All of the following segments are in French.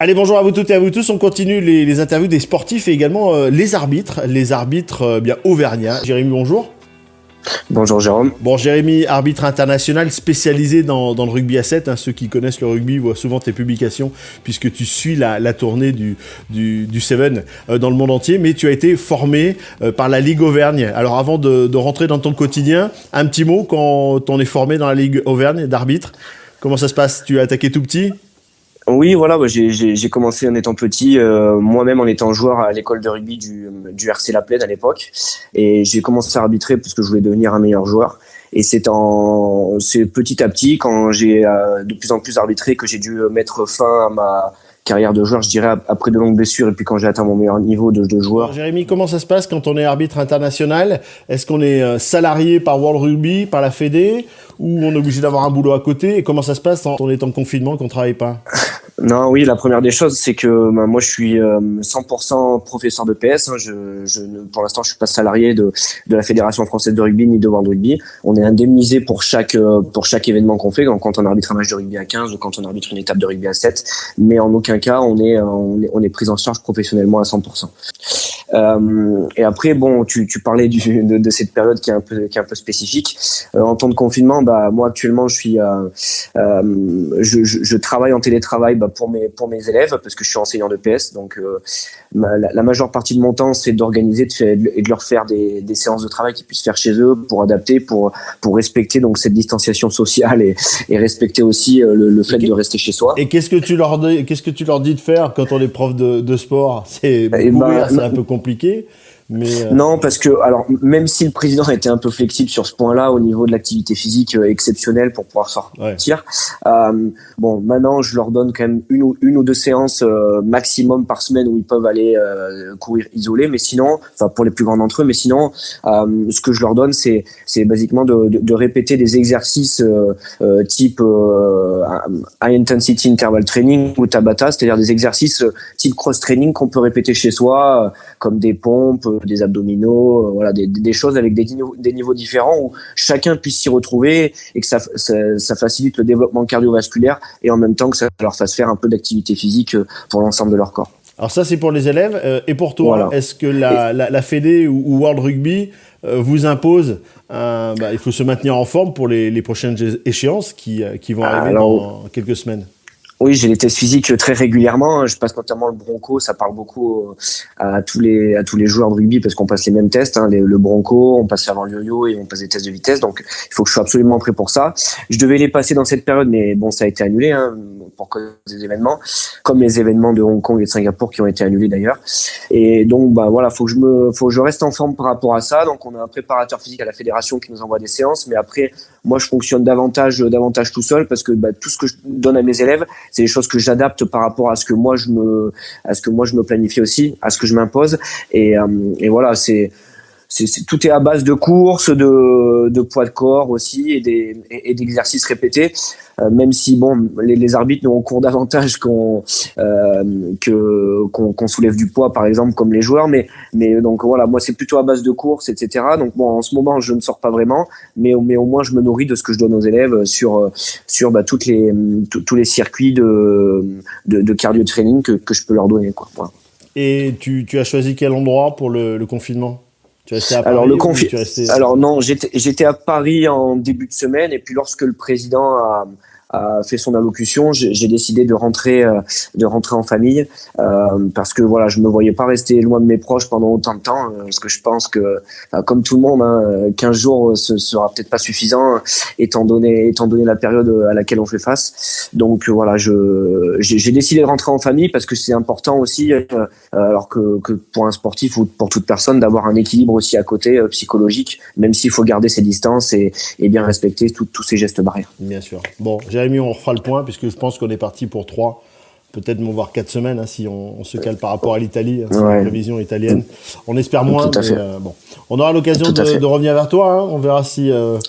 Allez, bonjour à vous toutes et à vous tous. On continue les interviews des sportifs et également les arbitres bien auvergnats. Jérémy, bonjour. Bonjour Jérôme. Bon, Jérémy, arbitre international spécialisé dans le rugby à 7. Ceux qui connaissent le rugby voient souvent tes publications puisque tu suis la tournée du Seven dans le monde entier. Mais tu as été formé par la Ligue Auvergne. Alors avant de rentrer dans ton quotidien, un petit mot quand on est formé dans la Ligue Auvergne d'arbitre. Comment ça se passe? Tu as attaqué tout petit? Oui, voilà, j'ai commencé en étant petit, moi-même en étant joueur à l'école de rugby du RC La Plaine à l'époque, et j'ai commencé à arbitrer parce que je voulais devenir un meilleur joueur. Et c'est petit à petit, quand j'ai de plus en plus arbitré, que j'ai dû mettre fin à ma carrière de joueur, je dirais, après de longues blessures et puis quand j'ai atteint mon meilleur niveau de joueur. Alors, Jérémy, comment ça se passe quand on est arbitre international? Est-ce qu'on est salarié par World Rugby, par la Fédé, ou on est obligé d'avoir un boulot à côté? Et comment ça se passe quand on est en confinement, qu'on ne travaille pas? Non, oui, la première des choses, c'est que moi, je suis 100% professeur de PS. Pour l'instant, je suis pas salarié de la Fédération française de rugby ni de World Rugby. On est indemnisé pour chaque événement qu'on fait, quand on arbitre un match de rugby à 15 ou quand on arbitre une étape de rugby à 7. Mais en aucun cas, on est pris en charge professionnellement à 100%. Et après, bon, tu parlais de cette période qui est un peu spécifique. En temps de confinement, moi actuellement, je travaille en télétravail pour mes élèves parce que je suis enseignant de PS. Donc la majeure partie de mon temps, c'est d'organiser et de leur faire des séances de travail qu'ils puissent faire chez eux pour adapter, pour respecter donc cette distanciation sociale et respecter aussi le fait de rester chez soi. Et qu'est-ce que tu leur dis de faire quand on est prof de sport? C'est un peu compliqué. Mais Non, parce que alors même si le président était un peu flexible sur ce point-là au niveau de l'activité physique exceptionnelle pour pouvoir sortir, bon, maintenant je leur donne quand même une ou deux séances maximum par semaine où ils peuvent aller courir isolés, mais sinon, enfin pour les plus grands d'entre eux, mais sinon ce que je leur donne c'est basiquement de répéter des exercices type high intensity interval training ou Tabata, c'est-à-dire des exercices type cross training qu'on peut répéter chez soi comme des pompes, des abdominaux, voilà, des choses avec des niveaux différents où chacun puisse s'y retrouver et que ça facilite le développement cardiovasculaire et en même temps que ça leur fasse faire un peu d'activité physique pour l'ensemble de leur corps. Alors ça, c'est pour les élèves. Et pour toi, voilà. Est-ce que la Fédé ou World Rugby vous impose il faut se maintenir en forme pour les prochaines échéances qui vont arriver dans quelques semaines? Oui, j'ai les tests physiques très régulièrement. Je passe notamment le bronco. Ça parle beaucoup à tous les joueurs de rugby parce qu'on passe les mêmes tests. Le bronco, on passe avant le yo-yo et on passe des tests de vitesse. Donc, il faut que je sois absolument prêt pour ça. Je devais les passer dans cette période, mais bon, ça a été annulé pour cause des événements, comme les événements de Hong Kong et de Singapour qui ont été annulés d'ailleurs. Et donc, voilà, faut que je reste en forme par rapport à ça. Donc, on a un préparateur physique à la fédération qui nous envoie des séances, mais après, moi, je fonctionne davantage tout seul parce que tout ce que je donne à mes élèves, c'est des choses que j'adapte par rapport à ce que moi je me planifie aussi, à ce que je m'impose. Et voilà, tout est à base de courses, de poids de corps aussi et d'exercices répétés. Même si bon, les arbitres nous courent davantage qu'on soulève du poids par exemple comme les joueurs, mais donc voilà, moi c'est plutôt à base de courses, etc. Donc bon, en ce moment je ne sors pas vraiment, mais au moins je me nourris de ce que je donne aux élèves sur tous les circuits de cardio training que je peux leur donner, quoi. Voilà. Et tu as choisi quel endroit pour le confinement? Tu es resté à Paris? Alors non, j'étais à Paris en début de semaine et puis lorsque le président a fait son allocution, j'ai décidé de rentrer en famille parce que voilà, je me voyais pas rester loin de mes proches pendant autant de temps parce que je pense que comme tout le monde 15 jours ce sera peut-être pas suffisant étant donné la période à laquelle on fait face. Donc voilà, j'ai décidé de rentrer en famille parce que c'est important aussi alors que pour un sportif ou pour toute personne d'avoir un équilibre aussi à côté psychologique, même s'il faut garder ses distances et bien respecter tous ces gestes barrières. Bien sûr. Bon, Jérémy, on refera le point puisque je pense qu'on est parti pour 3, peut-être voire 4 semaines si on se cale par rapport à l'Italie, c'est la prévision italienne. On espère moins, mais bon, on aura l'occasion de revenir vers toi. On verra si on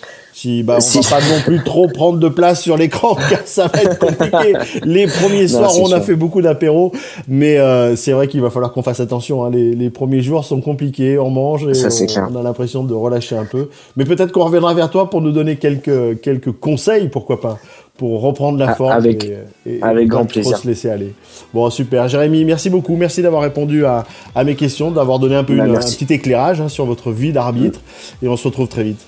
va pas non plus trop prendre de place sur l'écran car ça va être compliqué. Les premiers soirs, on a fait beaucoup d'apéros, mais c'est vrai qu'il va falloir qu'on fasse attention. Les premiers jours sont compliqués, on mange et on a l'impression de relâcher un peu. Mais peut-être qu'on reviendra vers toi pour nous donner quelques conseils, pourquoi pas, pour reprendre la forme avec grand plaisir. Trop se laisser aller. Bon, super. Jérémy, merci beaucoup. Merci d'avoir répondu à mes questions, d'avoir donné un peu un petit éclairage sur votre vie d'arbitre. Et on se retrouve très vite.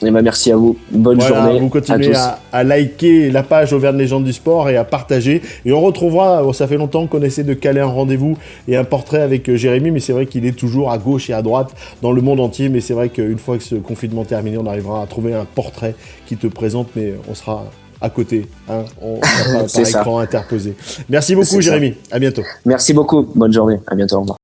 Et merci à vous. Bonne journée. Vous continuez à liker la page Auvergne Légende du Sport et à partager. Et on retrouvera, ça fait longtemps qu'on essaie de caler un rendez-vous et un portrait avec Jérémy, mais c'est vrai qu'il est toujours à gauche et à droite dans le monde entier. Mais c'est vrai qu'une fois que ce confinement terminé, on arrivera à trouver un portrait qui te présente, mais on sera à côté. On sera pas par écran interposé. Merci beaucoup, Jérémy. À bientôt. Merci beaucoup. Bonne journée. À bientôt. Au revoir.